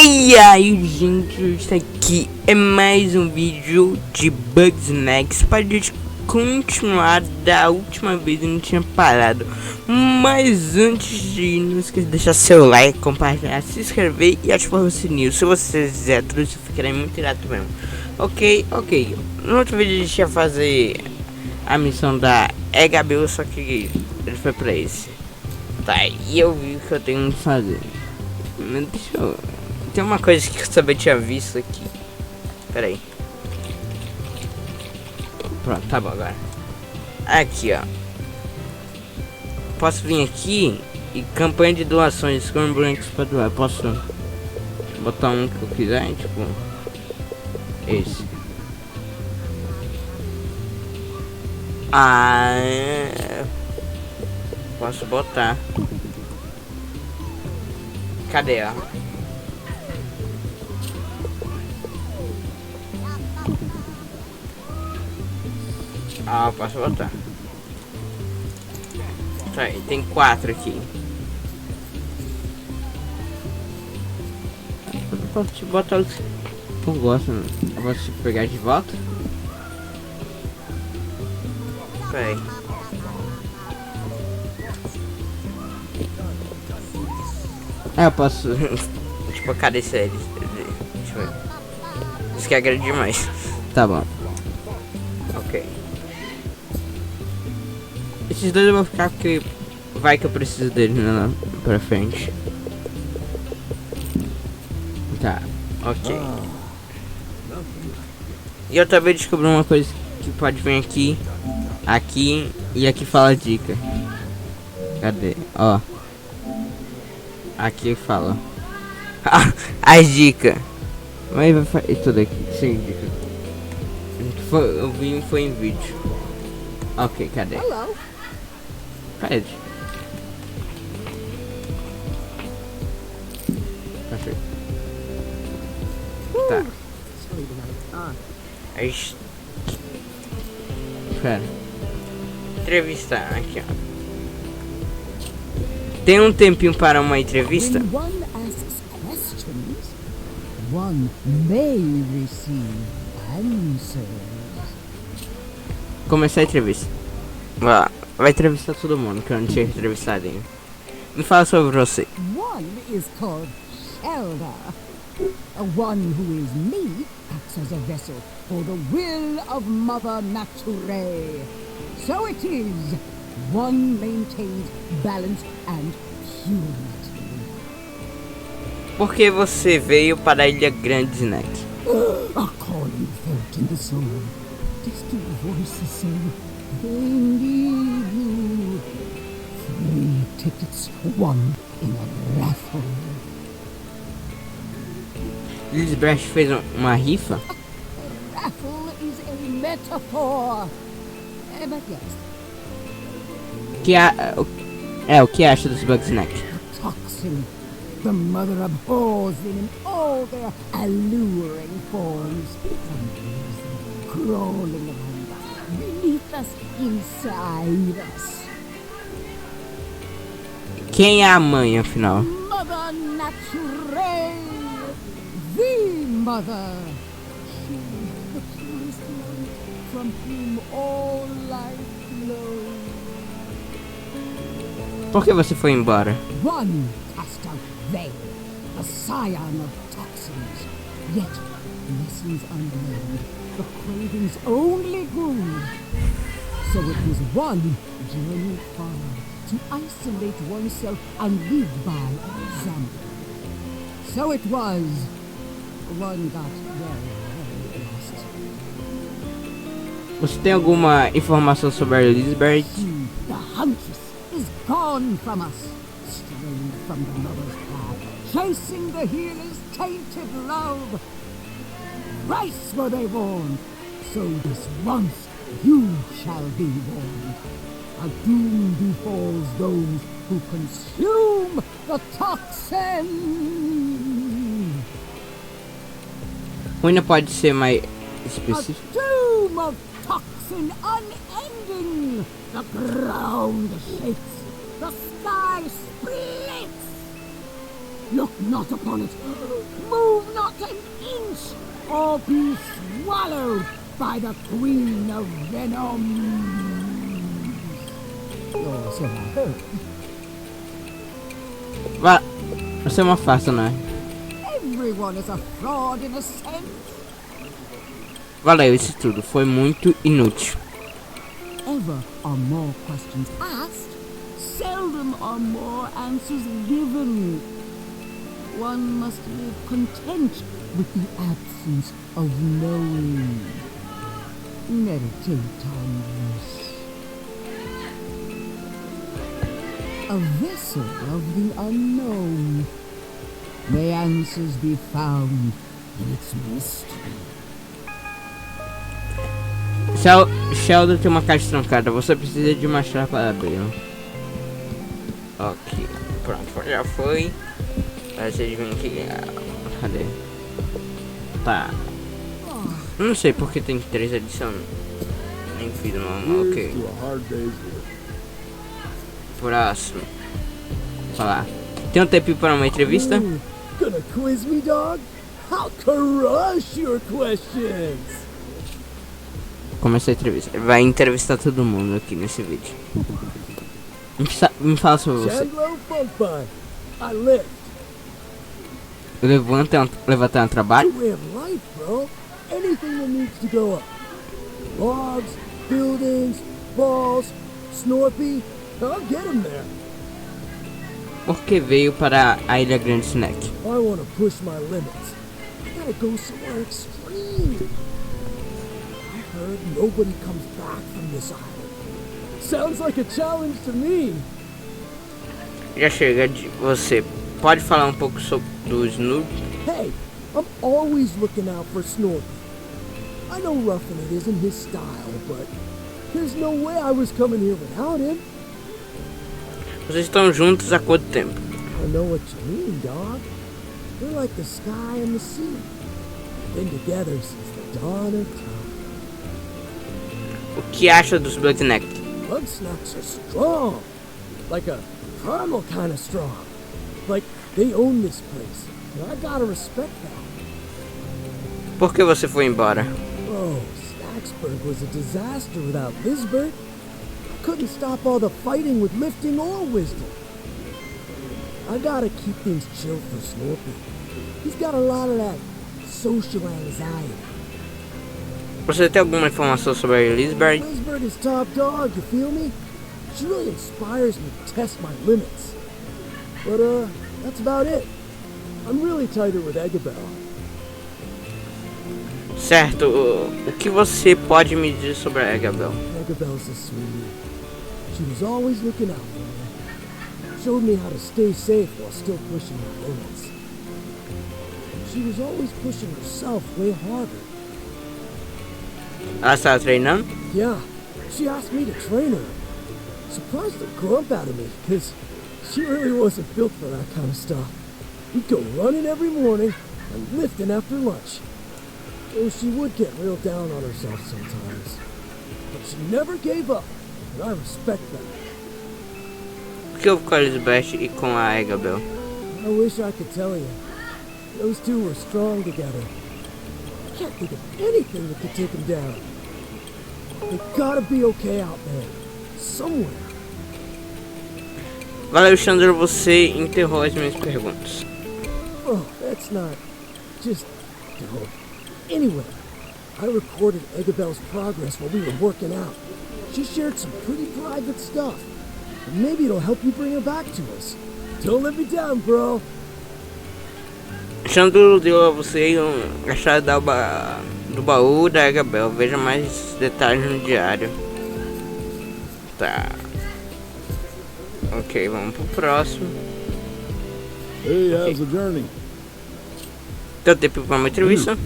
E aí, gente, isso aqui é mais um vídeo de bugsnak. Para gente continuar da última vez, eu não tinha parado. Mas antes de ir, não esqueça de deixar seu like, compartilhar, se inscrever e ativar o sininho. Se você fizer tudo isso, eu ficarei muito grato mesmo. Ok. No outro vídeo a gente ia fazer a missão da EHB, só que ele foi pra esse. Tá, e eu vi que eu tenho que fazer. Deixa eu... Tem uma coisa que eu também tinha visto aqui. Pera aí. Pronto, tá bom agora. Aqui, ó. Posso vir aqui e campanha de doações com brancos para doar. Posso botar um que eu quiser, tipo esse. Posso botar. Cadê, ó? Posso botar. Tá aí, tem 4 aqui. Eu posso te botar os que eu gosto, né? Eu posso te pegar de volta? Peraí. Eu posso... tipo, cadê eles? Deixa eu ver. Isso aqui é grande demais. Tá bom. Ok. Esses dois eu vou ficar porque vai que eu preciso deles pra frente. Tá, ok. E eu também descobri uma coisa que pode vir aqui. Aqui e aqui fala dica. Cadê? Ó. Aqui fala. As dicas. Mas vai fazer tudo aqui sem dica. Eu vi foi em vídeo. Ok, cadê? Cadê? Perfeito. Tá. Espera. Entrevista aqui, ó. Tem um tempinho para uma entrevista? Começar a entrevista. Vai entrevistar todo mundo que eu não tinha entrevistado ainda. Me fala sobre você. One is called Shelda. One who is me acts as a vessel for the will of Mother Nature. So it is. One maintains balance and purity. Por que você veio para a Ilha Grande, Snack? A calling felt in the soul. Distant voices say they need you. 3 tickets won in a raffle. Lisbeth fez uma rifa? A raffle is a metaphor. But yes. O que acha dos bugsnak? Toxin. The mother abhors them in all their alluring forms. Crawling around us, beneath us, inside us. Quem é a mãe, afinal? Mother Nature, the mother. She is the purest one, from whom all life flows. Por que você foi embora? One cast out they, the scion of toxins. Yet, lessons unlearned, the cravings only grew. So it was one journey far to isolate oneself and live by example. So it was one got very lost. Você tem alguma informação sobre a Lisbeth? The huntress is gone from us, strayed from the mother's path, chasing the healer's tainted love. Thrice were they born, so this once you shall be born. A doom befalls those who consume the toxin. Ainda pode ser mais A específico? doom of toxin unending. The ground shakes, the sky splits. Look not upon it. Move not an inch, or be swallowed by the Queen of Venom. Oh, so I heard. Vai, você é uma farsa, não é? Everyone is a fraud in a sense. Valeu, isso tudo. Foi muito inútil. Ever are more questions asked, seldom are more answers given. One must live content with the absence of knowing. Meditate on this. A vessel of the unknown. May answers be found in its mystery. Sheldon tem uma caixa trancada. Você precisa de uma chave para abrir. Ok, pronto, já foi. Vocês veem que... Cadê? Tá. Não sei porque tem 3 adiciones. Nem fiz normal, ok. Próximo. Falar. Tem um tempo para uma entrevista? Gonna quiz me, dog? I'll crush your questions. Começa a entrevista. Ele vai entrevistar todo mundo aqui nesse vídeo. Me fala sobre você. I lift. Levantar um trabalho? Way of life, bro. Anything that needs to go up. Logs, buildings, balls, Snorpy. I'll get them there. Por que veio para a Ilha Grande Snack? I want to push my limits. I gotta go somewhere extreme. I heard nobody comes back from this island. Sounds like a challenge to me. Já chega de você. Pode falar um pouco sobre do Snoop? Hey, I'm always looking out for Snorpy. I know roughing it isn't his style, but there's no way I was coming here without him. Vocês estão juntos há quanto tempo? I know what you mean, dog. We're like the sky and the sea. Been together since the dawn of time. O que acha dos bugsnak? Bugsnaks are strong. Like a primal kind of strong. Like they own this place. And I gotta respect that. Por que você foi embora? Oh, Snacksburg was a disaster without Lisbert. I couldn't stop all the fighting with lifting or wisdom. I gotta keep things chill for Snorpy. He's got a lot of that social anxiety. Você tem alguma informação sobre a Lisbeth? Lisbert is top dog, you feel me? She really inspires me to test my limits. But that's about it. I'm really tighter with Eggabell. Certo, o que você pode me dizer sobre a Eggabell? Eggabell's a sweetie. She was always looking out for me. Showed me how to stay safe while still pushing my limits. She was always pushing herself way harder. Ela estava treinando? Yeah, she asked me to train her. Surprised the grump out of me, because she really wasn't built for that kind of stuff. We'd go running every morning and lifting after lunch. Though she would get real down on herself sometimes. But she never gave up, and I respect that. O que houve com a Lisbeth e com a Eggabell? I wish I could tell you. Those two were strong together. I can't think of anything that could take them down. They gotta be okay out there. Somewhere. Valeu, Chandra, você enterrou as minhas perguntas. Oh, that's not just dope. Anyway, I recorded Eggabell's progress while we were working out. She shared some pretty private stuff. And maybe it'll help you bring her back to us. Don't let me down, bro. Chandra deu a você a chave do baú da Eggabell. Veja mais detalhes no diário. Tá. Ok, vamos pro próximo. Hey, how's the journey? Deu tempo para uma entrevista?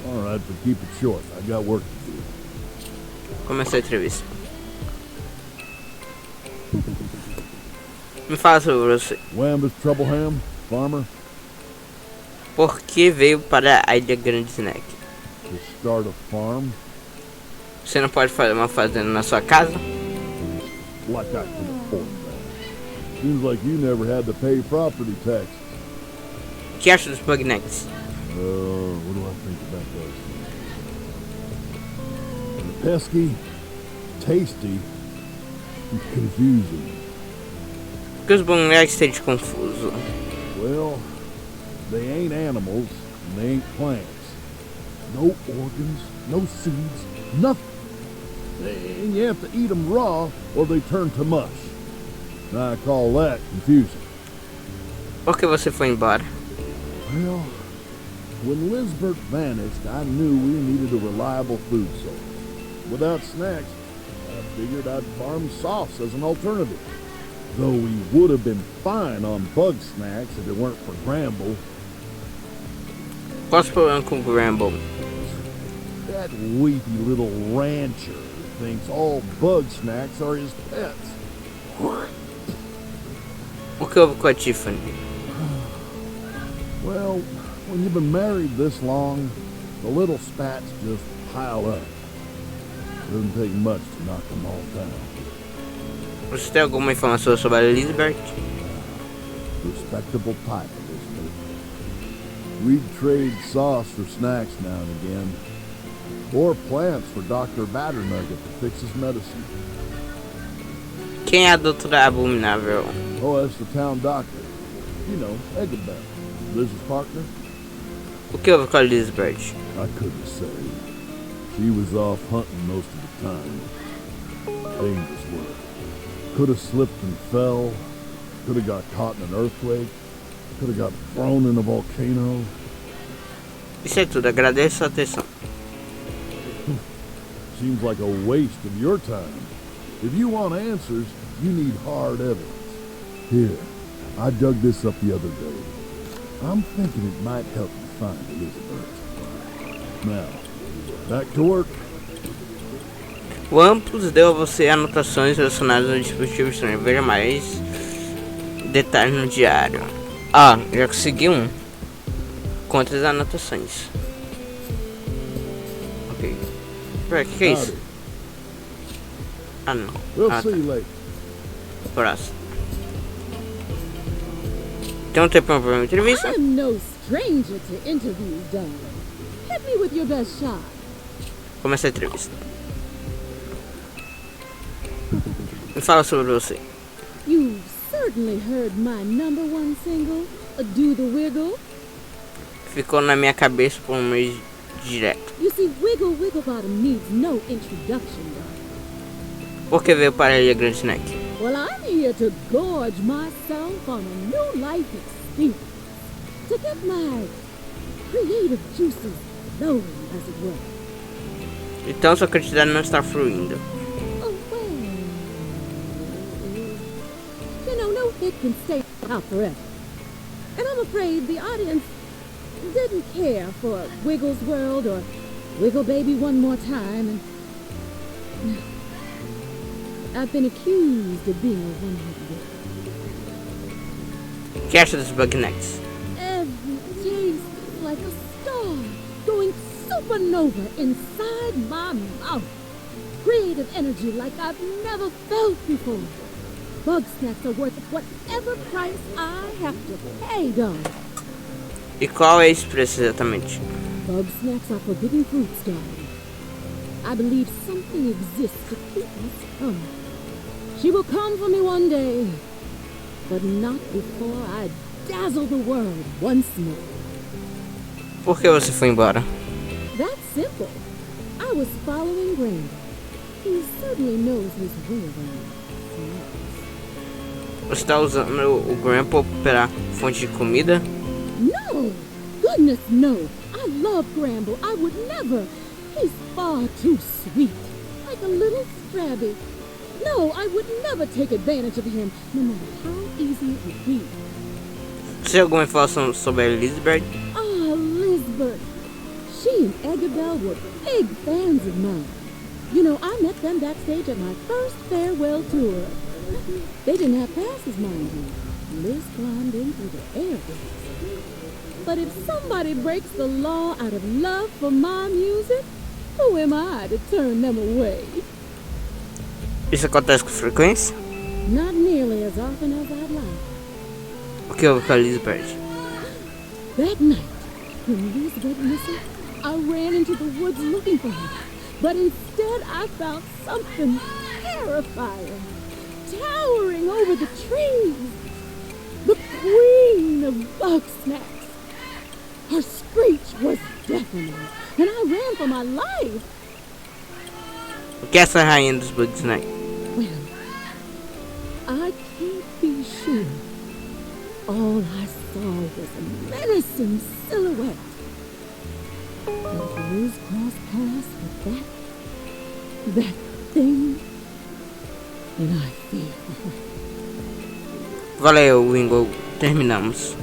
All right, but keep it short. I got work to do. Começa a entrevista. Me fala sobre você. Wambus Troubleham, farmer, Por que veio para a Ilha Grande Snack? to start a farm Você não pode fazer uma fazenda na sua casa? like I can afford that. Seems like you never had to pay property taxes. O que acha dos bugsnacks? What do I think about those? They're pesky, tasty, and confusing. Por que os bugsnacks têm de confuso? Well, they ain't animals, and they ain't plants. No organs, no seeds, nothing. And you have to eat them raw, or they turn to mush. Now I call that confusing. Por que você foi embora? Well, when Lizbert vanished, I knew we needed a reliable food source. Without snacks, I figured I'd farm sauce as an alternative. Though we would have been fine on bugsnacks if it weren't for Gramble. Qual o problema com o Gramble? That weepy little rancher thinks all bugsnacks are his pets. O que houve com a Tiffany? Well, when you've been married this long, the little spats just pile up. Doesn't take much to knock them all down. Você tem alguma informação sobre a Elizabeth? Respectable type, Elizabeth. We'd trade sauce for snacks now and again. Or plants for Dr. Batternugget to fix his medicine. Quem é a doutora Abominável? Oh, that's the town doctor. You know, Eggabell. Liz's partner. O que houve com a Elizabeth? I couldn't say. She was off hunting most of the time. Dangerous work. Could have slipped and fell. Could have got caught in an earthquake. Could have got thrown in a volcano. Isso é tudo, agradeço sua atenção. Seems like a waste of your time. If you want answers, you need hard evidence. Here, I dug this up the other day. I'm thinking it might help you find Elizabeth. Now, back to work. O Amplos deu a você anotações relacionadas ao dispositivo estranho. Veja mais detalhes no diário. Ah, já consegui um. Contra as anotações. Ok. Pera, que é isso? Ah, não. We'll Ah, see you later. próximo. Tem um tempão pra uma entrevista? I'm no stranger to interviews, darling. Hit me with your best shot. Começa a entrevista. Me fala sobre você. You've certainly heard my #1 single, Do the Wiggle. Ficou na minha cabeça por um mês direto. You see, Wiggle Wiggle Bottom needs no introduction, darling. Por que veio para a Ilha Grande Snack? Well, I'm here to gorge myself on a new life experience. To get my creative juices flowing, as it were. Então sua quantidade não está fluindo. Oh, well. You know, no hit can stay out forever. And I'm afraid the audience didn't care for Wiggle's World or Wiggle Baby One More Time, and I've been accused of being a one-hit wonder. O que acha dos bugsnacks? Every taste is like a star going supernova inside my mouth. Creative energy like I've never felt before. Bugsnacks are worth whatever price I have to pay, darling. E qual é esse preço exatamente? Bugsnacks are forbidden fruits, darling. I believe something exists to keep us coming. She will come for me one day, but not before I dazzle the world once more. Por que você foi embora? That's simple. I was following Grandpa. He certainly knows his way around. Você está usando o Grandpa para fonte de comida? No! Goodness, no! I love Gramble. I would never. He's far too sweet. Like a little Scrabby. No, I would never take advantage of him, no matter how easy it would be. Você tem alguma informação sobre a Elizabeth? Ah, Lizbert. She and Eggabell were big fans of mine. You know, I met them backstage at my first farewell tour. They didn't have passes, mind you. Liz climbed in through the air gates. But if somebody breaks the law out of love for my music, who am I to turn them away? Isso acontece com frequência? Not nearly as often as I'd like. O que houve com a Lisbeth? That night, when Liz went missing, I ran into the woods looking for her. But instead, I found something terrifying, towering over the trees. The queen of bugsnaks. Her screech was deafening, and I ran for my life. O que é essa rainha dos bugsnak? Well, I can't be sure. All I saw was a menacing silhouette. But if Liz crossed paths with that thing, then I fear for her. Valeu, Wingo. Terminamos.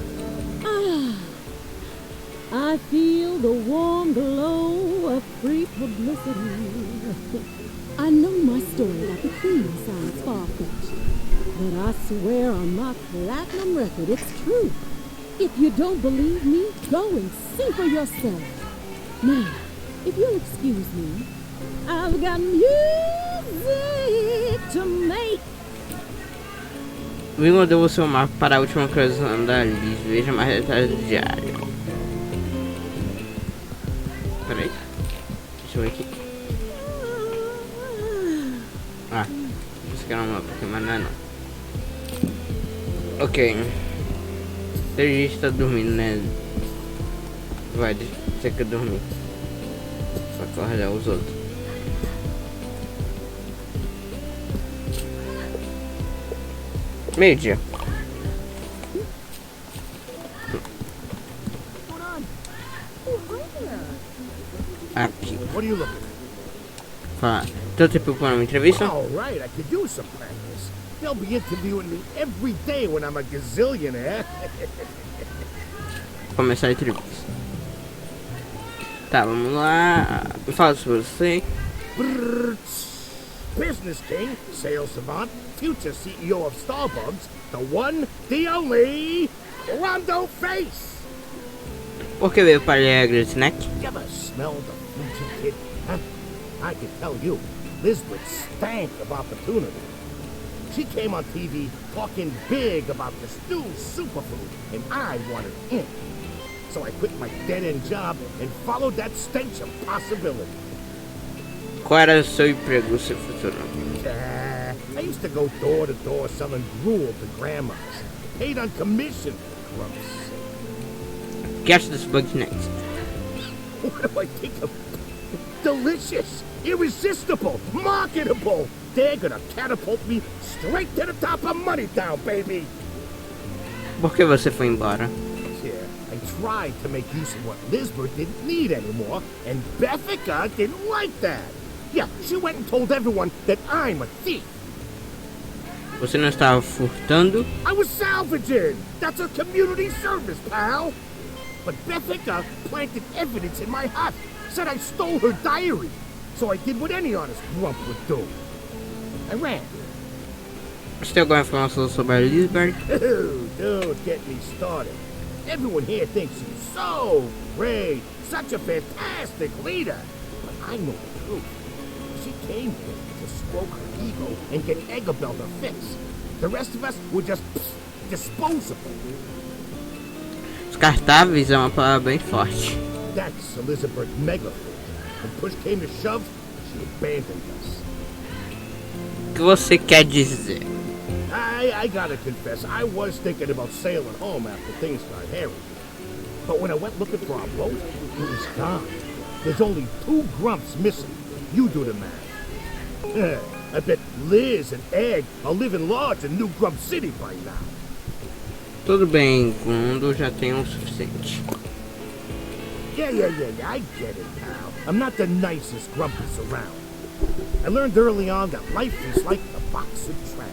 I feel the warm glow of free publicity. I know my story about the queen sounds far-fetched, but I swear on my platinum record it's true. If you don't believe me, go and see for yourself. Now, if you'll excuse me, I've got music to make. Wingo deu o seu mapa para a última cruzada da Liz. Veja mais detalhes diário. Peraí. Deixa eu ver aqui. Ah, isso aqui é um mapa aqui, mas não é não. Ok. A gente tá dormindo, né? Vai, deixa que eu dormir. Pra acordar os outros. Meio-dia. Aqui. What are you looking at? Fala. Tô te preparando uma entrevista? All right, I could use some practice. They'll be interviewing me every day when I'm a gazillionaire. Começar a entrevista. Tá, vamos lá. Fala sobre você. Business king, sales savant, future CEO of Starbucks, the one, the only, Rondo Face. Por que veio para a bugsnak? You ever smell the future, kid? Huh? I can tell you, Lisbeth stank of opportunity. She came on TV talking big about this new superfood, and I wanted in. So I quit my dead-end job and followed that stench of possibility. Qual era o seu emprego, seu futuro? I used to go door to door selling gruel to grandmas. Paid on commission, for Christ's sake. O que acha dos bugsnaks? What do I think of? Delicious, irresistible, marketable. They're gonna catapult me straight to the top of Moneytown, baby. Por que você foi embora? Yeah, I tried to make use of what Lisbeth didn't need anymore, and Bethica didn't like that. Yeah, she went and told everyone that I'm a thief. Você não estava furtando? I was salvaging. That's a community service, pal. But Bethica planted evidence in my hut. Said I stole her diary. So I did what any honest grump would do. I ran. Você tem alguma informação sobre a Lisbeth? Don't get me started. Everyone here thinks she's so great, such a fantastic leader. But I know the truth. She came here to stroke her ego and get Eggabell to fix. The rest of us were just disposable. Descartáveis é uma palavra bem forte. That's Elizabeth Megafoot. When push came to shove, she abandoned us. O que você quer dizer? I gotta confess, I was thinking about sailing home after things got hairy. But when I went looking for our boat, it was gone. There's only 2 grumps missing. You do the math. I bet Liz and Egg are living large in New Grump City by now. Tudo bem, quando já tem o suficiente. Yeah, I get it, pal. I'm not the nicest grumpus around. I learned early on that life is like a box of trash.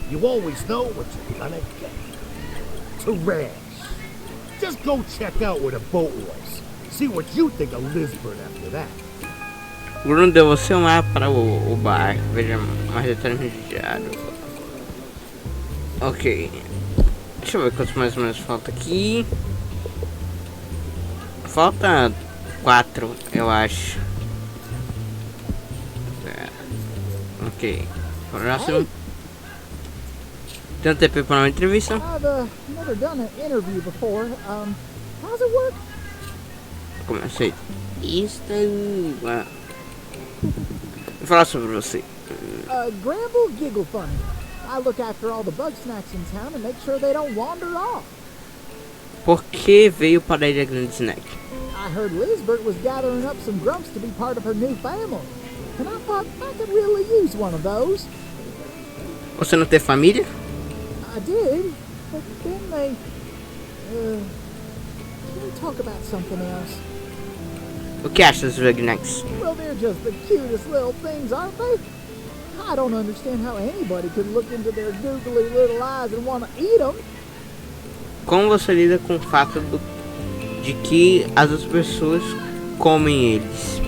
You always know what you're gonna get. Trash. Just go check out where the boat was. See what you think of Lisbeth after that. Bruno deu você um mapa para o bar. Veja mais detalhes no diário. Ok. Deixa eu ver quantos mais ou menos falta aqui. Falta 4, eu acho. Ok. Próximo. Tanto tempo para uma entrevista? I've never done an interview before. How's it work? Comecei. Vou falar sobre você. Gramble Giggle Fund. I look after all the bugsnaks in town and make sure they don't wander off. Por que veio para a Ilha Grande Snack? I heard Lizbert was gathering up some grumps to be part of her new family. And I thought I could really use one of those. Você não tem família? I did, but then they... Can we talk about something else? O que acha dos bugsnacks? Well, they're just the cutest little things, aren't they? I don't understand how anybody could look into their googly little eyes and want to eat them. Como você lida com o fato de que as outras pessoas comem eles?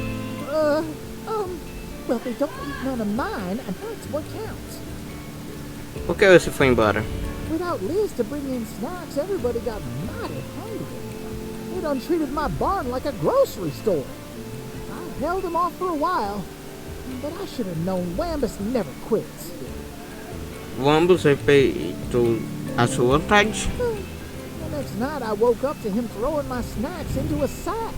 Well, they don't eat none of mine, and that's what counts. Por que você foi embora? Without Liz to bring in snacks, everybody got mighty hungry. They done treated my barn like a grocery store. I held them off for a while, but I should have known Wambus never quits. Vamos respeitou a sua vontade. The next night I woke up to him throwing my snacks into a sack.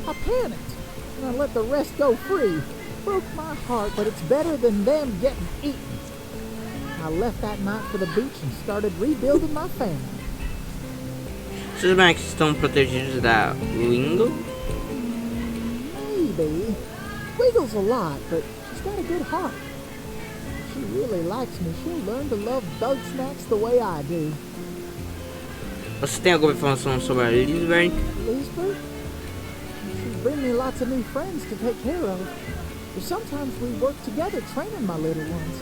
I panicked, and I let the rest go free. Broke my heart, but it's better than them getting eaten. I left that night for the beach and started rebuilding my family. Seus bugsnacks estão protegidos da Wingle? Maybe. Wiggles a lot, but she's got a good heart. If she really likes me, she'll learn to love bugsnaks the way I do. Você tem alguma informação sobre a Lisbeth? Lisbeth? She'd bring me lots of new friends to take care of. But sometimes we work together training my little ones.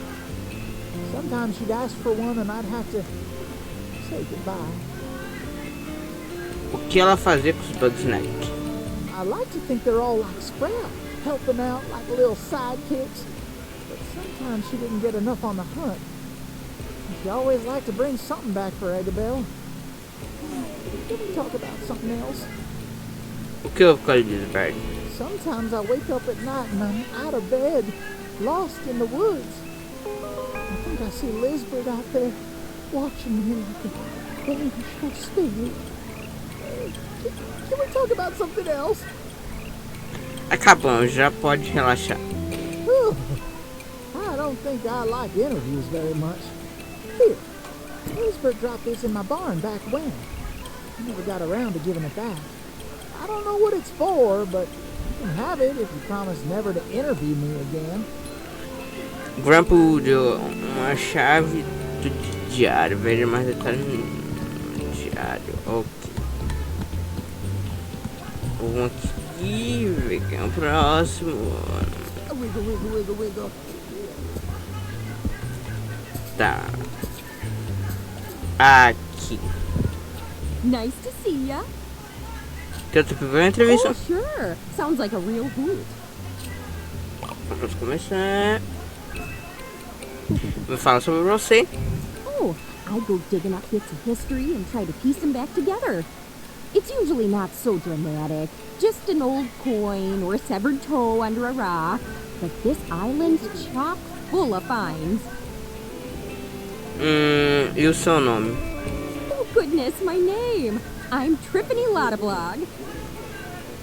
Sometimes she'd ask for one and I'd have to say goodbye. O que ela fazia com os bugsnacks? I like to think they're all like Sprout, helping out like little sidekicks. But sometimes she didn't get enough on the hunt. She always liked to bring something back for Agabel. Can we talk about something else? O que houve com a Lisbeth? Sometimes I wake up at night and I'm out of bed, lost in the woods. I think I see Lizbert out there watching me like a baby she'll speak. Can we talk about something else? Acabamos, já pode relaxar. Whew. I don't think I like interviews very much. Here, Lizbert dropped this in my barn back when. I never got around to giving it back. I don't know what it's for, but you can have it if you promise never to interview me again. Grandpa deu uma chave do diário, veja mais detalhes no diário. Ok. Vamos aqui, ver quem é o próximo. Wiggle, wiggle, wiggle, wiggle. Tá. Aqui. Nice to see ya. Quer ter primeira entrevista? Oh, sure. Sounds like a real hoot. Vamos começar. Me fala sobre você. Oh, I go digging up bits of history and try to piece them back together. It's usually not so dramatic. Just an old coin or a severed toe under a rock. But this island's chock full of finds. E o seu nome? Oh, goodness, my name. I'm Trippany Lottablog.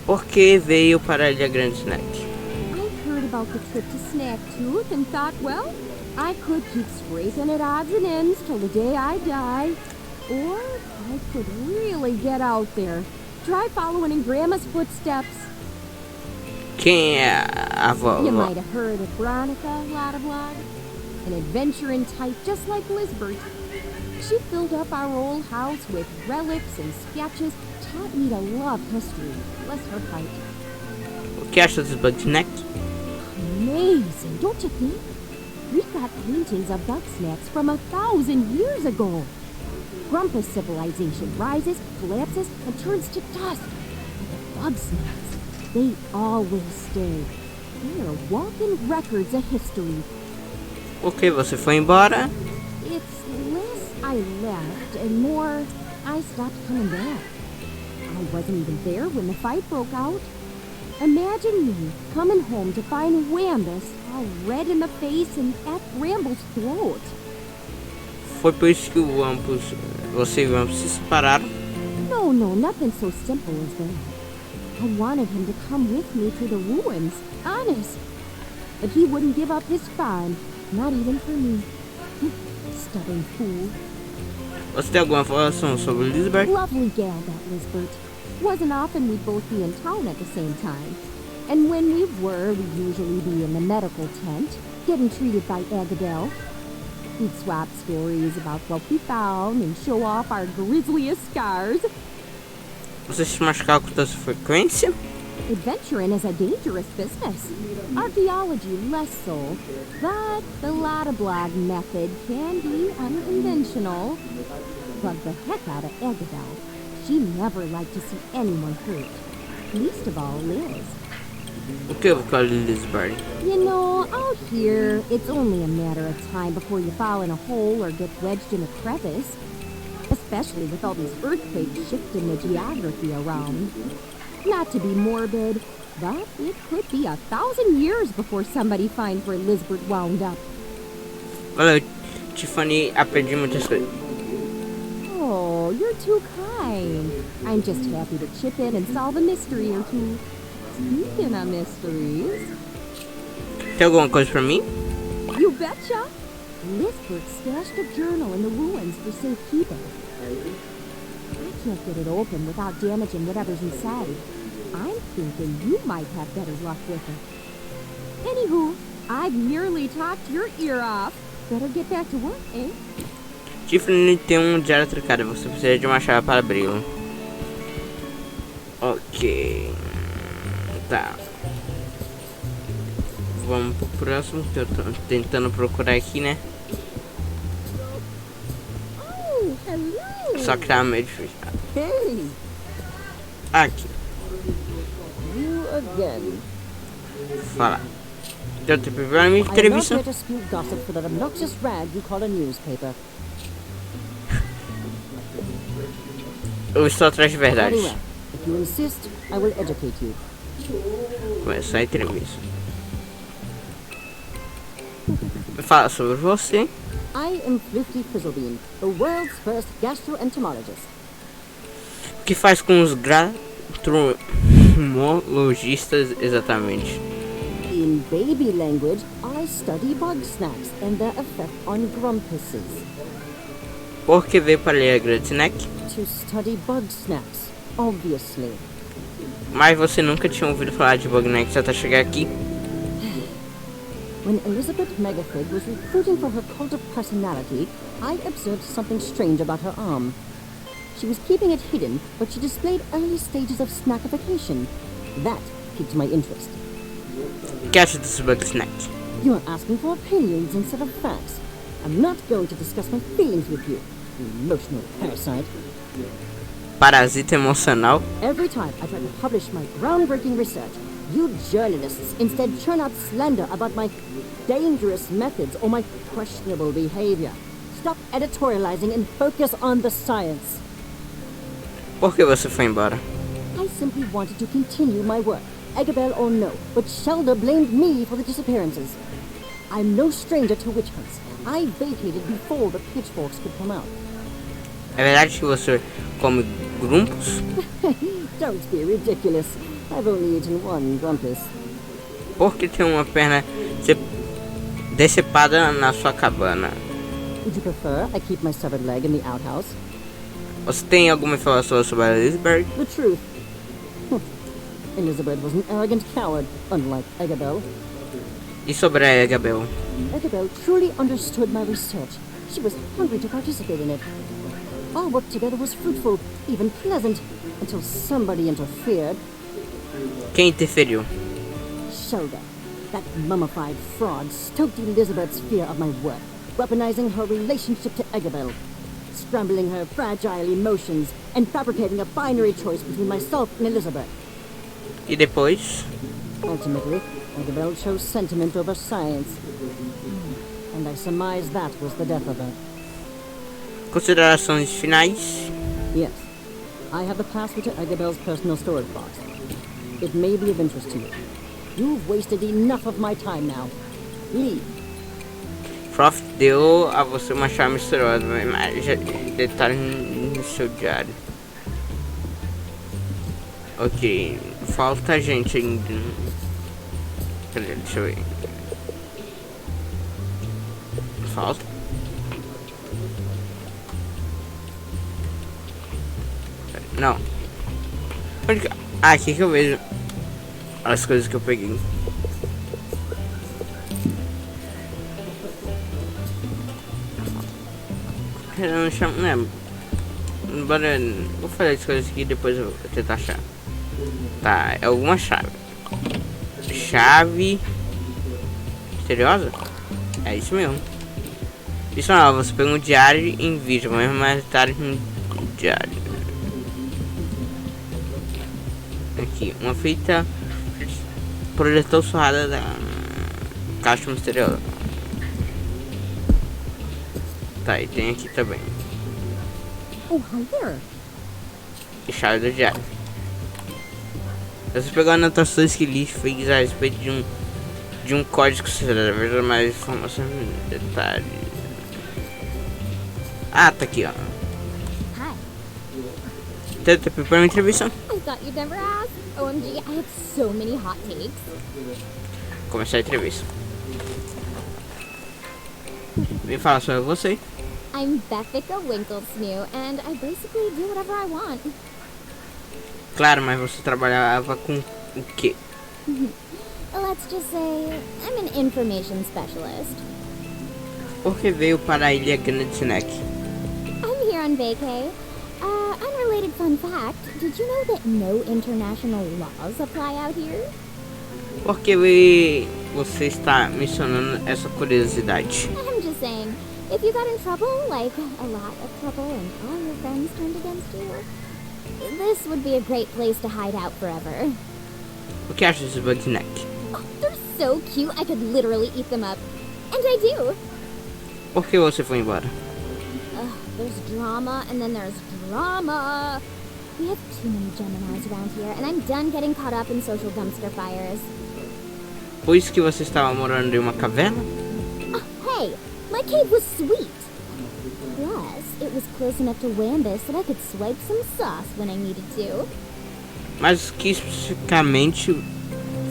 Por que veio para a Ilha Grande Snack? I heard about the trip to Snacktooth and thought, well, I could keep scraping at odds and ends till the day I die. Or I could really get out there. Try following in Grandma's footsteps. Quem é a vovó? You might have heard of Veronica Lottablog. An adventuring type just like Lizbert. She filled up our old house with relics and sketches, taught me to love history. Bless her heart. O que acha dos bugsnacks? Amazing, don't you think? We've got paintings of bugsnacks from 1,000 years ago. Grumpus civilization rises, collapses, and turns to dust. But the bugsnacks, they always stay. They're walking records of history. Por que você foi embora? It's less I left and more I stopped coming back. I wasn't even there when the fight broke out. Imagine me coming home to find Wambus all red in the face and at Bramble's throat. Foi por isso que o ambos, você e o ambos se separaram? No, nothing so simple as that. I wanted him to come with me to the ruins, honest. But he wouldn't give up his farm, not even for me. Stubborn fool. Você tem alguma informação sobre Lisbeth? Lovely gal, that Lisbeth. Wasn't often we'd both be in town at the same time. And when we were, we'd usually be in the medical tent, getting treated by Agabel. We'd swap stories about what we found and show off our grisliest scars. Você se machucava com tanta frequência? Adventuring is a dangerous business. Archaeology less so. But the Lottablog method can be unconventional. Bugged the heck out of Agabel. She never liked to see anyone hurt. Least of all Liz. O que eu falo de Lisbeth? You know, out here, it's only a matter of time before you fall in a hole or get wedged in a crevice. Especially with all these earthquakes shifting the geography around. Not to be morbid, but it could be 1,000 years before somebody finds where Lisbeth wound up. Valeu, Tiffany, aprendi muitas coisas. Oh, you're too kind. I'm just happy to chip in and solve a mystery or two. Speaking of mysteries... Tem alguma coisa pra mim? You betcha! Lisbeth stashed a journal in the ruins for safekeeping. I can't get it open without damaging whatever's inside. I'm thinking you might have better luck with it. Anywho, I've nearly talked your ear off. Better get back to work, eh? Tiffany tem diário trancado, você precisa de uma chave para abri-lo. Ok. Tá. Vamos pro próximo, que eu tô tentando procurar aqui, né? Oh, hello! Só que tá meio difícil. Hey, Aqui, you again. fala. Deu tempo pra mim, I am not entrevista. here to spew gossip for that obnoxious rag you call a newspaper. Eu estou atrás de Very verdade. well. If you insist, I will educate you. Começar a entrevista. Fala sobre você. I am Thrifty Frizzlebean, the world's first gastroentomologist. O que faz com os gastromologistas exatamente? In baby language, I study bugsnaks and their effect on grumpuses. Por que veio para ler a bugsnak? To study bugsnaks, obviously. Mas você nunca tinha ouvido falar de bugsnak até chegar aqui? When Elizabeth Megafig was recruiting for her cult of personality, I observed something strange about her arm. She was keeping it hidden, but she displayed early stages of snackification. That piqued my interest. O que acha desse bugsnak? You are asking for opinions instead of facts. I'm not going to discuss my feelings with you, you emotional parasite. Parasita emocional? Every time I try to publish my groundbreaking research, you journalists instead churn out slander about my dangerous methods or my questionable behavior. Stop editorializing and focus on the science. Por que você foi embora? I simply wanted to continue my work, Agabel or no, but Shelda blamed me for the disappearances. I'm no stranger to witch hunts. I vacated before the pitchforks could come out. É verdade que você come grumpos? Don't be ridiculous. I've only eaten one grumpus. Por que tem uma perna decepada na sua cabana? Would you prefer I keep my severed leg in the outhouse? Você tem alguma informação sobre a Lisbeth? The truth. Elizabeth was an arrogant coward, unlike Agabel. E sobre a Agabel? Agabel truly understood my research. She was hungry to participate in it. Our work together was fruitful, even pleasant, until somebody interfered. Quem interferiu? Shelda, that mummified fraud, stoked Elizabeth's fear of my work, weaponizing her relationship to Agabel, scrambling her fragile emotions, and fabricating a binary choice between myself and Elizabeth. E depois? Ultimately, Agabel chose sentiment over science. And I surmise that was the death of her. Considerações finais? Yes, I have the password to Agabel's personal storage box. It may be of interest to you. You've wasted enough of my time now. Leave. Prof deu a você uma chave misteriosa, mais detalhes no seu diário. Ok, falta gente ainda. Cadê? Deixa eu ver. Falta. Não. Ah, aqui que eu vejo as coisas que eu peguei. Eu não chamo, né? Bora, vou fazer as coisas aqui e depois eu vou tentar achar. Tá, é alguma chave. Chave misteriosa? É isso mesmo. Isso não, você pega um diário em vídeo, mas mais tarde no diário. Aqui, uma fita projetou surrada da caixa misteriosa. Tá, e tem aqui também. Oh, hi there. E chave do diário. Você pegou anotações que Lee fez a respeito de um código secreto, mais informações em detalhe. Ah, tá aqui, ó. Hi. Tenta preparar uma entrevista. I thought you'd never ask. OMG, I have so many hot takes. Começar a entrevista. Me fala sobre você. I'm Bethica Winklesnoo, and I basically do whatever I want. Claro, mas você trabalhava com o quê? Let's just say I'm an information specialist. Por que veio para a Ilha Grande Snack? I'm here on vacay. Unrelated fun fact, did you know that no international laws apply out here? Por que você está mencionando essa curiosidade? I'm just saying, if you got in trouble, like a lot of trouble, and all your friends turned against you, this would be a great place to hide out forever. O que acha desse bugsnak? Oh, they're so cute, I could literally eat them up. And I do. Por que você foi embora? There's drama, and then there's drama. We have too many Geminis around here, and I'm done getting caught up in social dumpster fires. Pois que você estava morando em uma caverna? Hey, my cave was sweet. Plus, it was close enough to Wambus that I could swipe some sauce when I needed to. Mas o que especificamente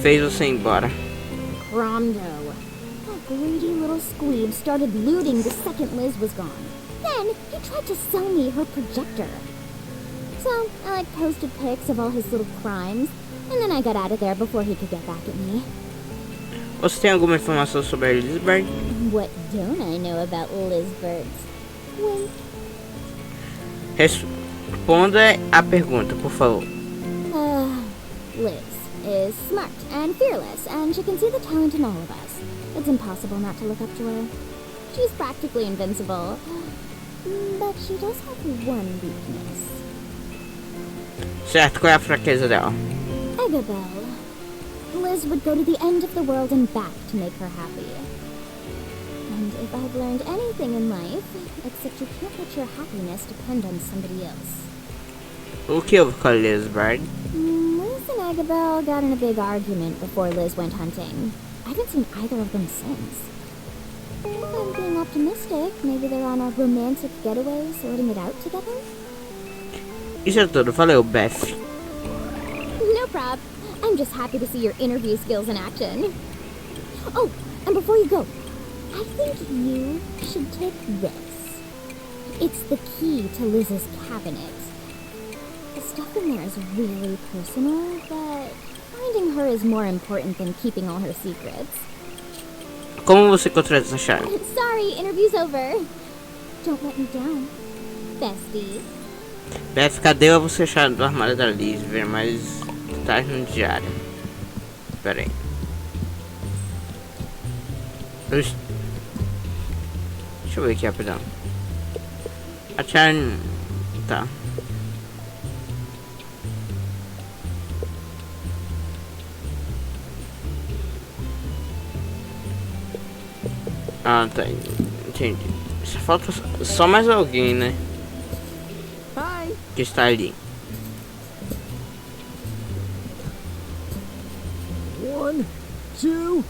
fez você ir embora? Cromdo. That greedy little squeeb started looting the second Liz was gone. Then, he tried to sell me her projector. So, I posted pics of all his little crimes, and then I got out of there before he could get back at me. Você tem alguma informação sobre a Lisbeth? What don't I know about Lizbirds? Wink. Responda a pergunta, por favor. Liz is smart and fearless, and she can see the talent in all of us. It's impossible not to look up to her. She's practically invincible, but she does have one weakness. Certo, qual é a fraqueza dela? Agabel. Liz would go to the end of the world and back to make her happy. And if I've learned anything in life, except you can't let your happiness depend on somebody else. O que houve com a Lisbeth? Liz and Agabel got in a big argument before Liz went hunting. I haven't seen either of them since. If I'm being optimistic, maybe they're on a romantic getaway, sorting it out together? Isso é tudo, valeu, Beth. No prob. I'm just happy to see your interview skills in action. Oh, and before you go, I think you should take this. It's the key to Liz's cabinet. The stuff in there is really personal, but finding her is more important than keeping all her secrets. Como você encontrou essa chave? Sorry, interview's over. Don't let me down, bestie. Beth, cadê você achar do armário da Liz? Ver mais detalhes no diário. Pera aí. Deixa eu ver aqui rapidão. A chave... Tá. Ah, tá. Entendi. Só falta só mais alguém, né? Hi. Que está ali. 1, 2,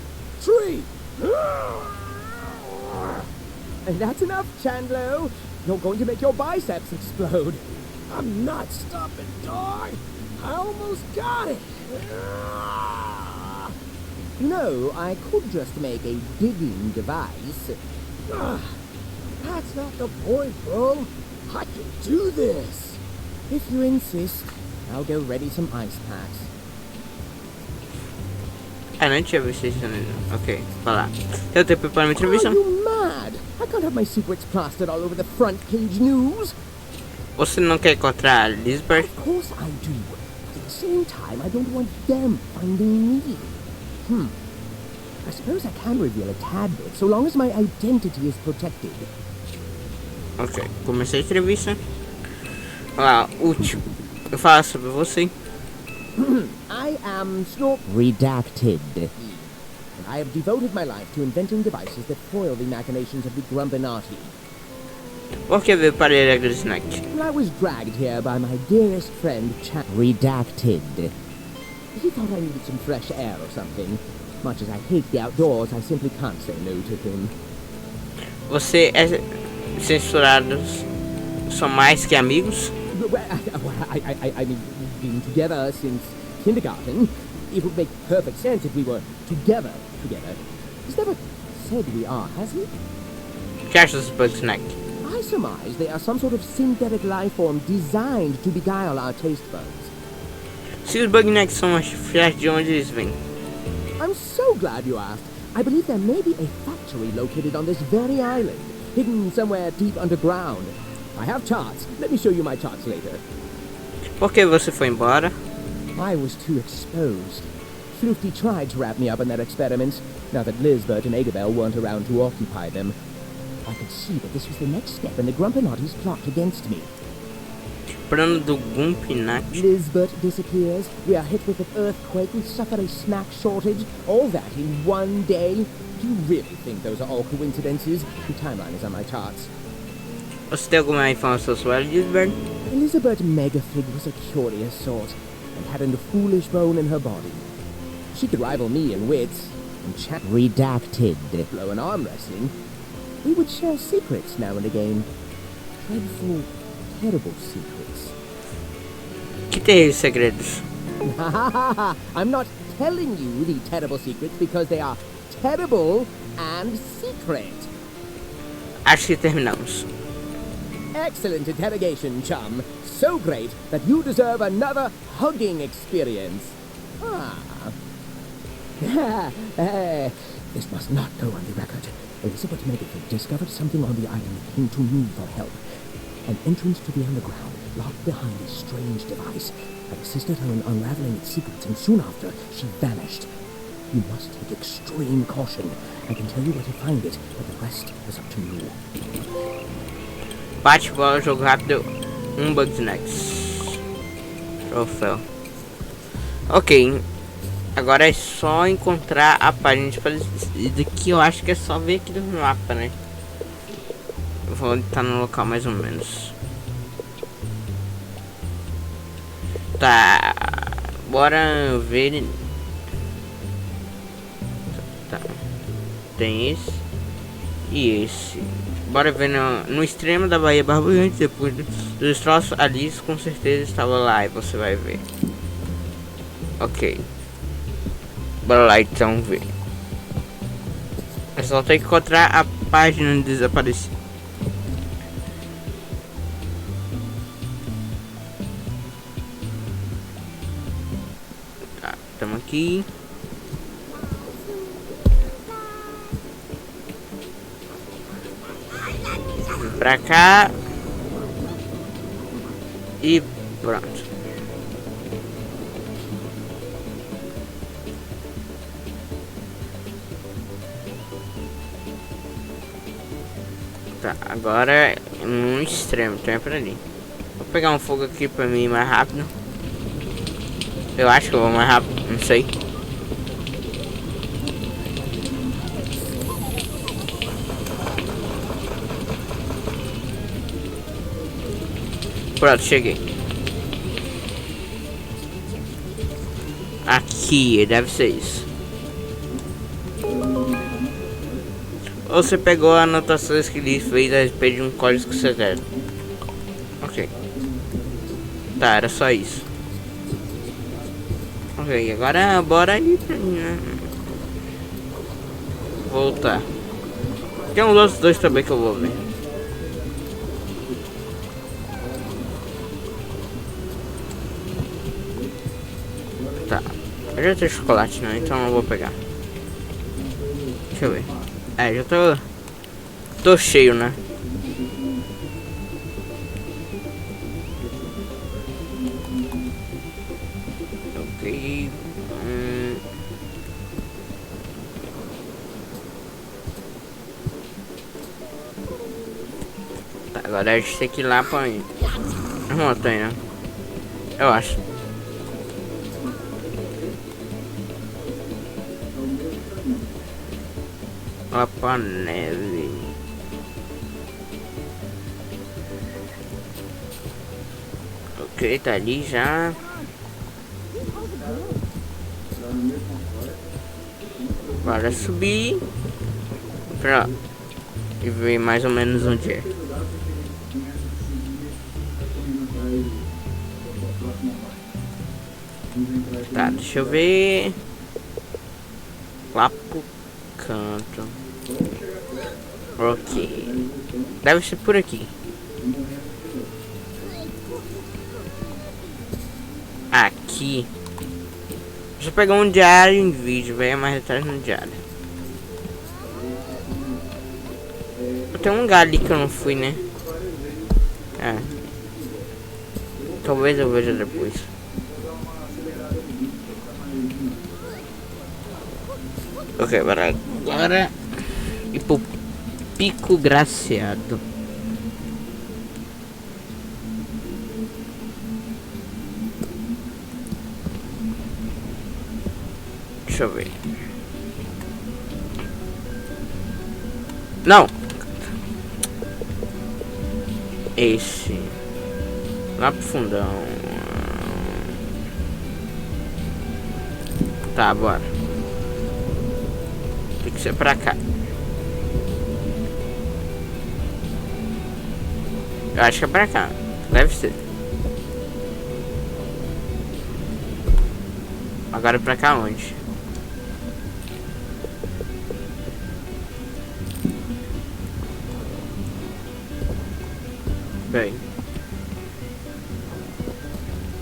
3. And that's enough, Chandlo. You're going to make your biceps explode. I'm not stopping, dog. I almost got it. You know, I could just make a digging device. That's not the point, bro. I can do this. If you insist, I'll go ready some ice packs. Ah, não tinha visto isso ainda. Ok, vai lá. Eu tenho que preparar minha entrevista. Are you mad? I can't have my secrets plastered all over the front page news. Você não quer encontrar a Lisbeth? Of course I do. But at the same time, I don't want them finding me. I suppose I can reveal a tad bit, so long as my identity is protected. Ok, comecei a entrevista. Olá, útil. Eu falo sobre você. I am Snort Redacted. And I have devoted my life to inventing devices that foil the machinations of the Grumpinati. Por que veio para a bugsnak? I was dragged here by my dearest friend, Redacted. He thought I needed some fresh air or something. Much as I hate the outdoors, I simply can't say no to him. Você é censurado. São mais que amigos? I mean, we've been together since kindergarten. It would make perfect sense if we were together. He's never said we are, has he? O que acha dos bugsnak? I surmise they are some sort of synthetic life form designed to beguile our taste buds. Se os bugsnak são chifres, de onde eles vêm? I'm so glad you asked. I believe there may be a factory located on this very island, hidden somewhere deep underground. I have charts. Let me show you my charts later. Por que você foi embora? I was too exposed. Floofty tried to wrap me up in their experiments, now that Lisbeth and Adabel weren't around to occupy them. I could see that this was the next step in the Grumpinati's plot against me. Plano do Grumpinat. Lisbeth disappears, we are hit with an earthquake, we suffer a snack shortage, all that in one day. Do you really think those are all coincidences? The timeline is on my charts. Você tem alguma informação sobre a Lisbeth? Elizabeth Megafig was a curious sort, and hadn't a foolish bone in her body. She could rival me in wits, and chat redacted, blow and arm wrestling. We would share secrets now and again. Dreadful, terrible secrets. Que tem segredos? I'm not telling you the terrible secrets because they are terrible and secret. Acho que terminamos. Excellent interrogation, chum. So great that you deserve another hugging experience. This must not go on the record. Elizabeth Megafig discovered something on the island and came to me for help. An entrance to the underground, locked behind a strange device. I assisted her in unraveling its secrets, and soon after, she vanished. You must take extreme caution. I can tell you where to find it, but the rest is up to you. Bate bola, jogo rápido, bugsnak. Troféu. Ok, agora é só encontrar a página de falecida, que eu acho que é só ver aqui no mapa, né? Eu vou estar no local mais ou menos. Tá, bora ver. Tá. Tem esse e esse. Bora ver no extremo da Baía Barbante. Depois dos destroços, Alice com certeza estava lá e você vai ver. Ok, bora lá então ver. É só ter que encontrar a página desaparecida. Tá, estamos aqui. Pra cá e pronto. Tá, agora no extremo, então é pra ali. Vou pegar um fogo aqui pra mim ir mais rápido. Eu acho que eu vou mais rápido, não sei. Pronto, cheguei. Aqui, deve ser isso. Ou você pegou anotações que ele fez a respeito de um código secreto? Ok. Tá, era só isso. Ok, agora bora ali pra mim, né? Voltar. Tem uns outros dois também que eu vou ver. Tá. Eu já tenho chocolate, né? Então eu vou pegar. Deixa eu ver. É, já tô cheio, né? Ok. Tá, agora a gente tem que ir lá pra montanha, né? Eu acho. Lá pra neve. Ok, tá ali já. Agora subir pra e ver mais ou menos onde é. Tá, deixa eu ver. Lá pro canto. Ok. Deve ser por aqui. Aqui. Deixa eu pegar um diário em vídeo, velho, mais atrás no diário. Tem um lugar ali que eu não fui, né? É. Talvez eu veja depois. Ok, bora agora ir pro Pico Graciado. Deixa eu ver. Não! Esse. Lá pro fundão. Tá, bora. Tem que ser pra cá. Eu acho que é pra cá. Deve ser. Agora é pra cá onde? Bem.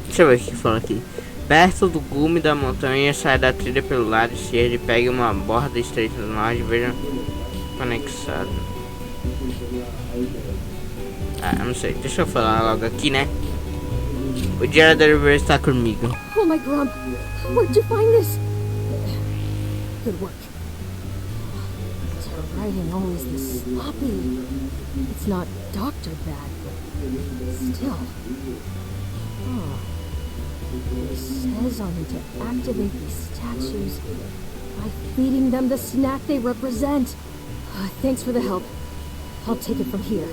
Deixa eu ver o que fala aqui. Perto do gume da montanha, sai da trilha pelo lado esquerdo e pegue uma borda estreita do norte, veja conexado. Ah, eu não sei. Deixa eu falar logo aqui, né? O diário da River está comigo. Oh my Grump, where'd you find this? Good work. Is her writing always this sloppy? It's not doctor bad, but still. Oh. It says I'll need to activate these statues by feeding them the snack they represent. Thanks for the help. I'll take it from here.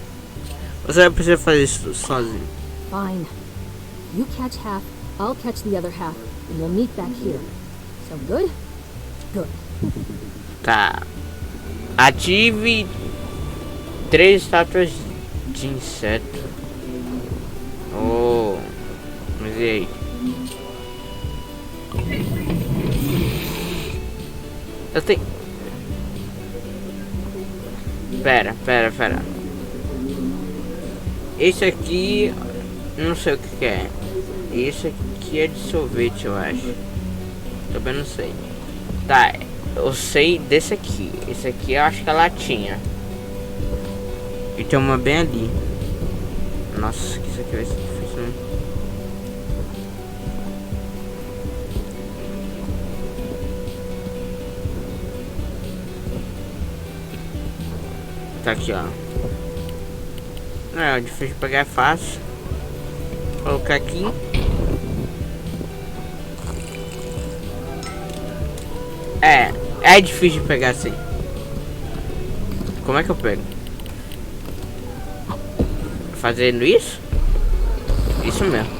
Você vai precisar fazer isso sozinho. Fine. You catch half, I'll catch the other half, and we'll meet back here. Sound good? Good. Tá. Ative 3 estátuas de inseto. Oh. Mas e aí? Eu tenho... Pera. Esse aqui... Não sei o que é. Esse aqui é de sorvete, eu acho. Também não sei. Tá, eu sei desse aqui. Esse aqui eu acho que é latinha. E tem uma bem ali. Nossa, que isso aqui vai ser difícil, né? Tá aqui, ó. Não, é difícil de pegar, é fácil. Vou colocar aqui. É difícil de pegar assim. Como é que eu pego? Fazendo isso? Isso mesmo.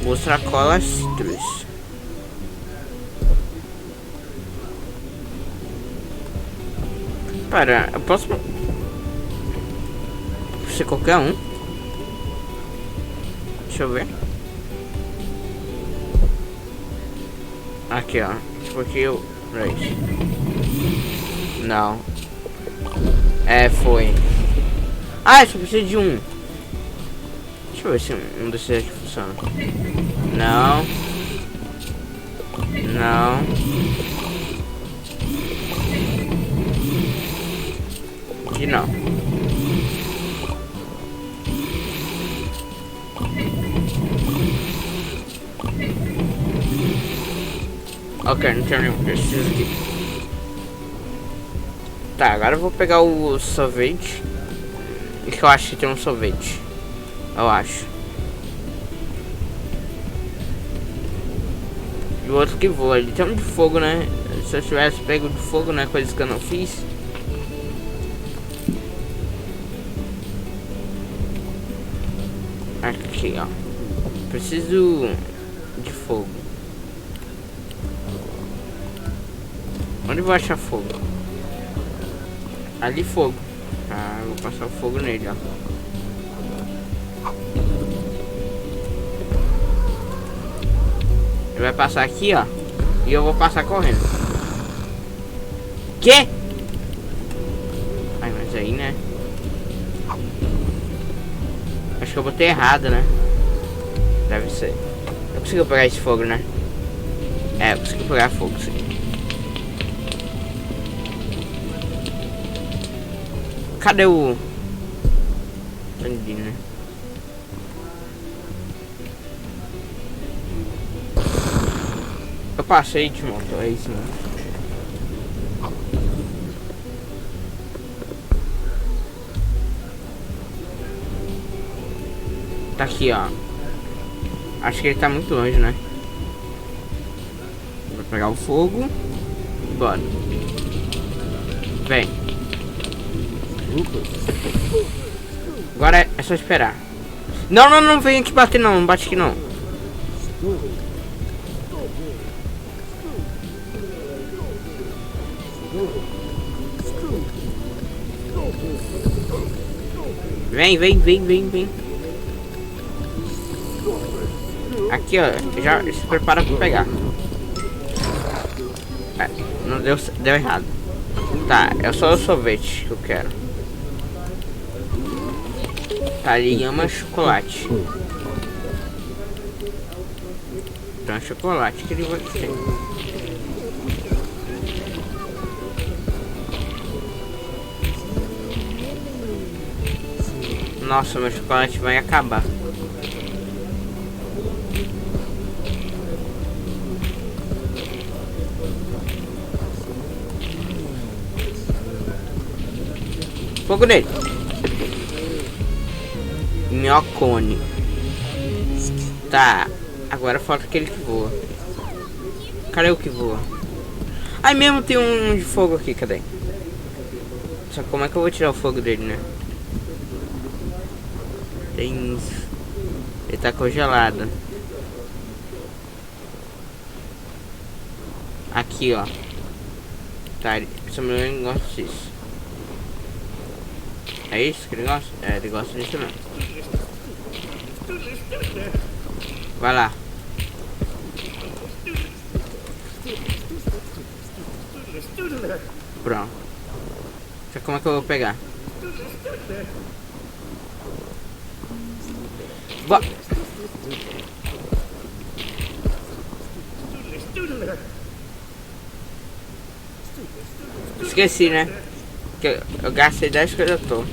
Mostra cola citrus. Pera, eu posso ser qualquer um? Deixa eu ver. Aqui, ó. Tipo aqui eu... Não. É, foi. Ah, eu só preciso de um. Deixa eu ver se um desses aqui funciona. Não. Não. Aqui não. Ok, não tem nenhum. Preciso aqui. Tá, agora eu vou pegar o sorvete. Que eu acho que tem um sorvete. Eu acho. E o outro que voa. Ele tem um de fogo, né? Se eu tivesse pego de fogo, né? Coisas que eu não fiz. Aqui, ó. Preciso de fogo. Onde eu vou achar fogo? Ali fogo. Ah, eu vou passar o fogo nele, ó. Ele vai passar aqui, ó. E eu vou passar correndo. Quê? Ai, mas aí, né? Acho que eu botei errado, né? Deve ser. Eu consigo pegar esse fogo, né? É, eu consigo pegar fogo, sim. Cadê o... Entendi, né? Eu passei de moto, é isso mesmo. Tá aqui, ó. Acho que ele tá muito longe, né? Vou pegar o fogo. Bora. Vem. Agora é só esperar. Não, não, não vem aqui bater não. Não bate aqui não. Vem, vem, vem, vem, vem. Aqui, ó. Já se prepara pra pegar. É, não deu errado. Tá, é só o sorvete que eu quero. Tá, ele ama chocolate. Então é chocolate que ele vai ter. Nossa, meu chocolate vai acabar. Fogo nele. Minhocone. Tá. Agora falta aquele que voa. Cadê o que voa? Aí mesmo tem um de fogo aqui, cadê? Só como é que eu vou tirar o fogo dele, né? Tem isso. Ele tá congelado. Aqui, ó. Tá, esse menino gosta disso. É isso que ele gosta? É, ele gosta disso não. Vai lá. Pronto. Já como é que eu vou pegar? Esqueci, né? Que eu gastei 10 que eu já tô.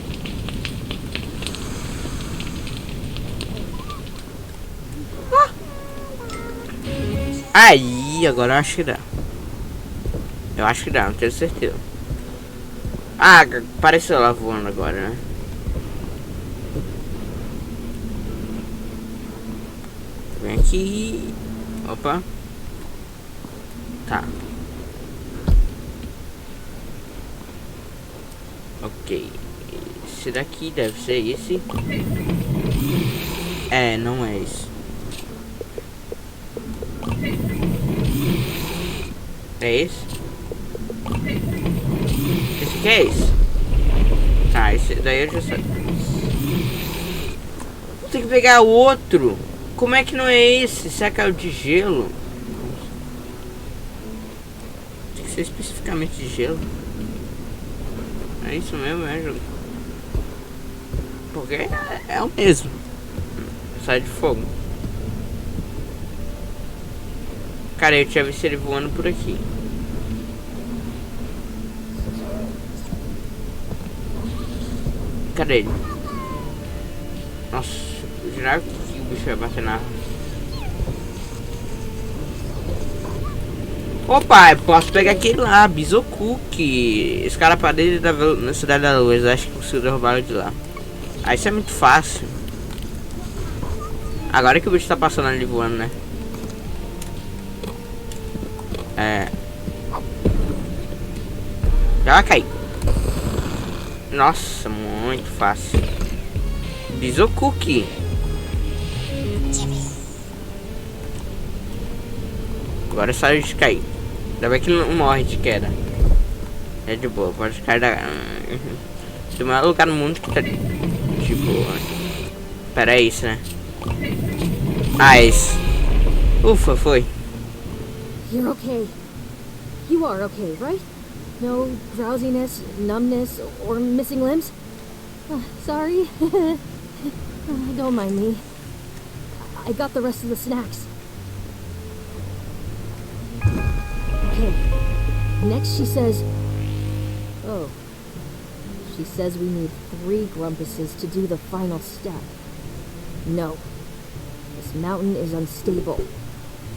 Aí, agora eu acho que dá. Eu acho que dá, não tenho certeza. Ah, apareceu lá voando agora, né? Vem aqui. Opa. Tá. Ok. Esse daqui deve ser esse. É, não é esse. É esse? Esse que é esse? Ah, esse daí eu já sei. Vou ter que pegar outro. Como é que não é esse? Será que é o de gelo? Tem que ser especificamente de gelo. É isso mesmo, é, jogo? Porque é o mesmo. Sai de fogo. Cara, eu tinha visto ele voando por aqui. Cadê ele? Nossa, eu jurava que o bicho ia bater na... Opa, eu posso pegar aquele lá, Bizocook. Escarapadeira na Cidade da Luz. Acho que consigo derrubar ele de lá. Ah, isso é muito fácil. Agora que o bicho tá passando ali voando, né? É. Já vai cair. Nossa, muito fácil. Bizocook. Agora é só de cair. Ainda bem que ele não morre de queda. É de boa, pode cair da... Tem o maior lugar no mundo que tá de boa. Pera, é isso, né? Ah, é isso. Ufa, foi. You're okay. You are okay, right? No drowsiness, numbness, or missing limbs? Sorry. Don't mind me. I got the rest of the snacks. Okay. Next she says... Oh. She says we need 3 Grumpuses to do the final step. No. This mountain is unstable.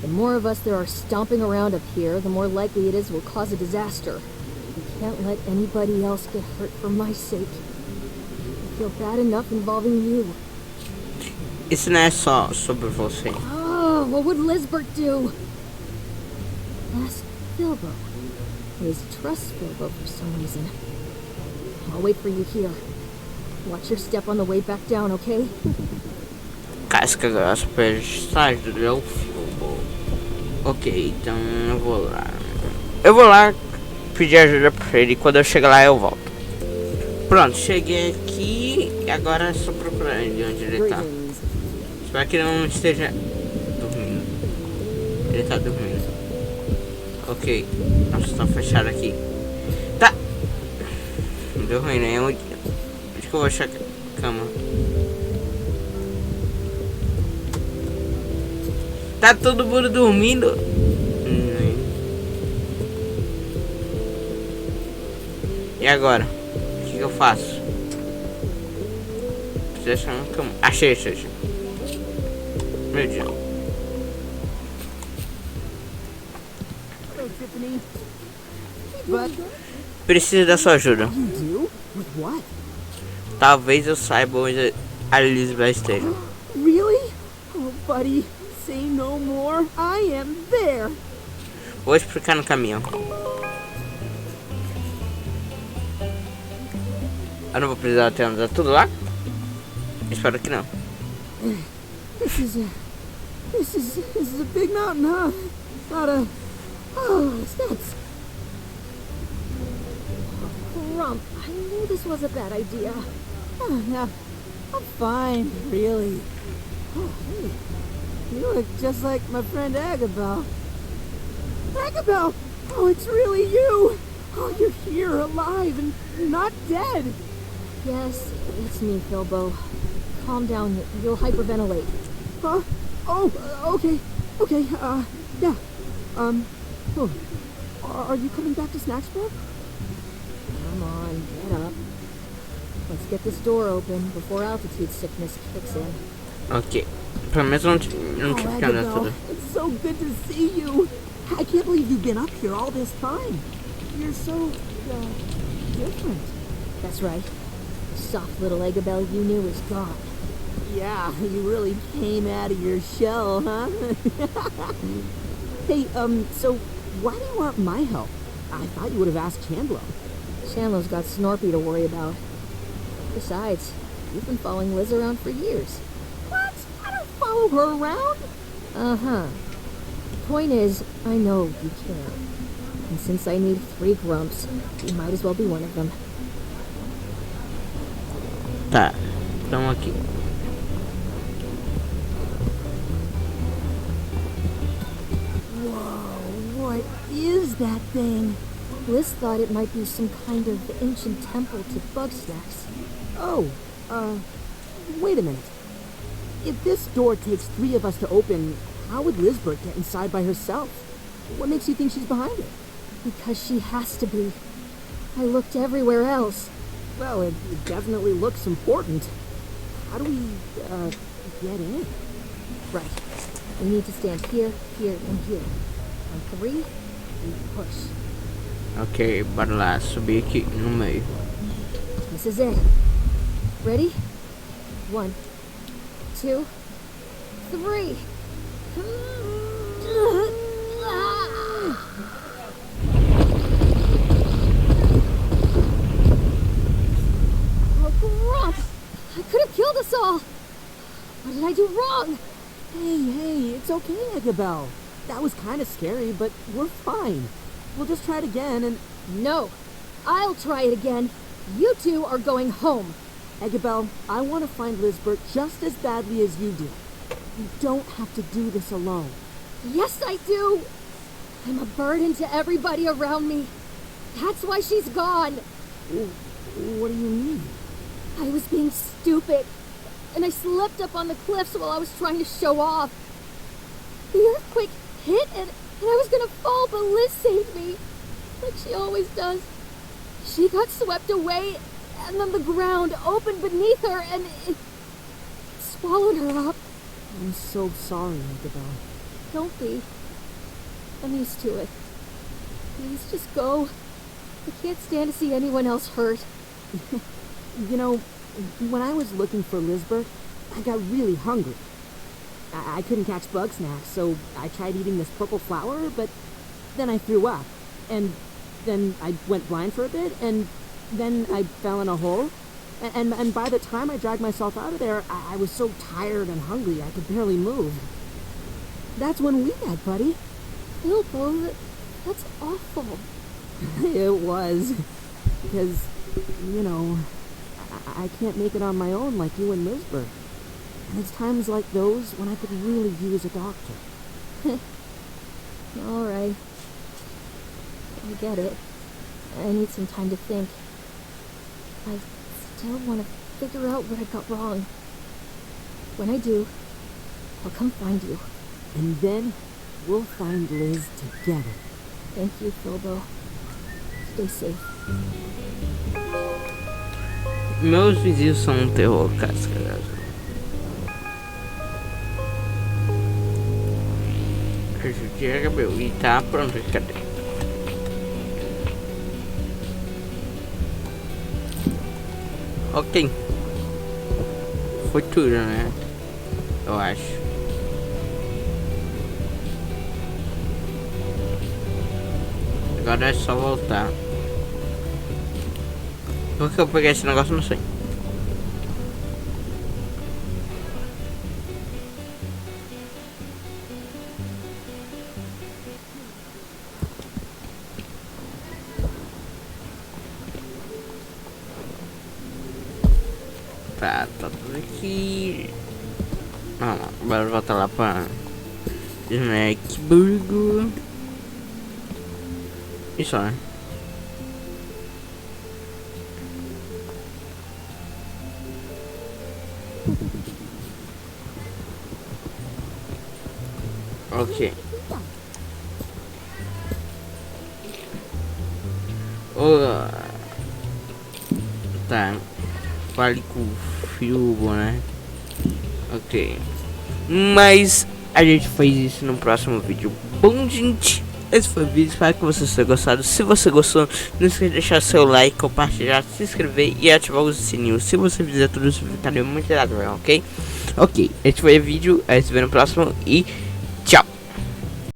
The more of us there are stomping around up here, the more likely it is we'll cause a disaster. We can't let anybody else get hurt for my sake. I feel bad enough involving you. Isso não é só sobre você. Oh, what would Lisbert do? Ask Bilbo. His trust Bilbo for some reason. I'll wait for you here. Watch your step on the way back down, okay? Casca grossa, estágio do fogo. Ok, então eu vou lá. Eu vou lá pedir ajuda pra ele. Quando eu chegar lá eu volto. Pronto, cheguei aqui. E agora é só procurar ele onde ele tá. Espero que ele não esteja dormindo. Ele tá dormindo. Ok. Nossa, tá fechado aqui. Tá. Dormindo, né? Onde que eu vou achar a cama? Tá todo mundo dormindo. E agora? O que eu faço? Preciso achar uma cama. Achei. Meu Deus. Hello, Tiffany. But Preciso da sua ajuda. you do? With what? Talvez eu saiba onde a Elizabeth esteja. Really? Oh, buddy, say no more. I am there. Vou explicar no caminho. Eu não vou precisar ter andado tudo lá? Espero que não. This is a big mountain, huh? Not a... Oh, it's nuts. Grump, I knew this was a bad idea. Oh, no, I'm fine, really. Oh, hey, you look just like my friend Agabel. Agabel! Oh, it's really you! Oh, you're here, alive, and not dead! Yes, it's me, Bilbo. Calm down, you'll hyperventilate. Huh? Oh, okay, yeah. Oh, are you coming back to Snacksburg? Come on, get up. Let's get this door open before altitude sickness kicks in. Ok. Pelo menos não tive que andar Agabel, tudo. it's so good to see you. I can't believe you've been up here all this time. You're so, different. That's right. The soft little Agabel you knew is gone. Yeah, you really came out of your shell, huh? Hey, so why do you want my help? I thought you would have asked Chandler. Chandler's got Snorpy to worry about. Besides, you've been following Liz around for years. What? I don't follow her around. Uh-huh. Point is, I know you care. And since I need 3 grumps, you might as well be one of them. Tá, então aqui. Whoa, what is that thing? Liz thought it might be some kind of ancient temple to bugsnaks. Oh, wait a minute. If this door takes 3 of us to open, how would Lizbert get inside by herself? What makes you think she's behind it? Because she has to be. I looked everywhere else. Well, it definitely looks important. How do we, get in? Right. We need to stand here, here, and here. On 3, we push. Ok, bora lá, subir aqui no meio. This is it. Ready? 1, 2, 3. Oh, Grump! I could have killed us all. What did I do wrong? Hey, it's okay, Eggabell. That was kind of scary, but we're fine. We'll just try it again and... No, I'll try it again. You 2 are going home. Eggabell, I want to find Lizbert just as badly as you do. You don't have to do this alone. Yes, I do. I'm a burden to everybody around me. That's why she's gone. What do you mean? I was being stupid, and I slipped up on the cliffs while I was trying to show off. The earthquake hit, and I was gonna fall, but Liz saved me, like she always does. She got swept away, and then the ground opened beneath her, and it swallowed her up. I'm so sorry, Eggabell. Don't be. I'm used to it. Please just go. I can't stand to see anyone else hurt. You know, when I was looking for Lizbert, I got really hungry. I couldn't catch bugsnax, so I tried eating this purple flower, but then I threw up. And then I went blind for a bit, and then I fell in a hole. And by the time I dragged myself out of there, I was so tired and hungry I could barely move. That's when we met, buddy. Bilbo, that's awful. It was. Because, you know, I can't make it on my own like you and Lizbert. And it's times like those when I could really use a doctor. All right. I get it. I need some time to think. I still want to figure out what I got wrong. When I do, I'll come find you. And then we'll find Liz together. Thank you, Bilbo. Stay safe. Meus vizinhos são um terror, casca. Chega, meu, e tá pronto, cadê? Ok. Foi tudo, né? Eu acho. Agora é só voltar. Por que eu peguei esse negócio? Não sei. Tá tudo aqui. Bora voltar lá pra Snackburgo. Isso, né? Ok. Tá. Fale com o Filbo, né? Ok. Mas a gente faz isso no próximo vídeo. Bom, gente, esse foi o vídeo. Espero que vocês tenham gostado. Se você gostou, não esqueça de deixar seu like, compartilhar, se inscrever e ativar o sininho. Se você fizer tudo isso, ficaria muito legal, ok? Ok, esse foi o vídeo. A gente se vê no próximo e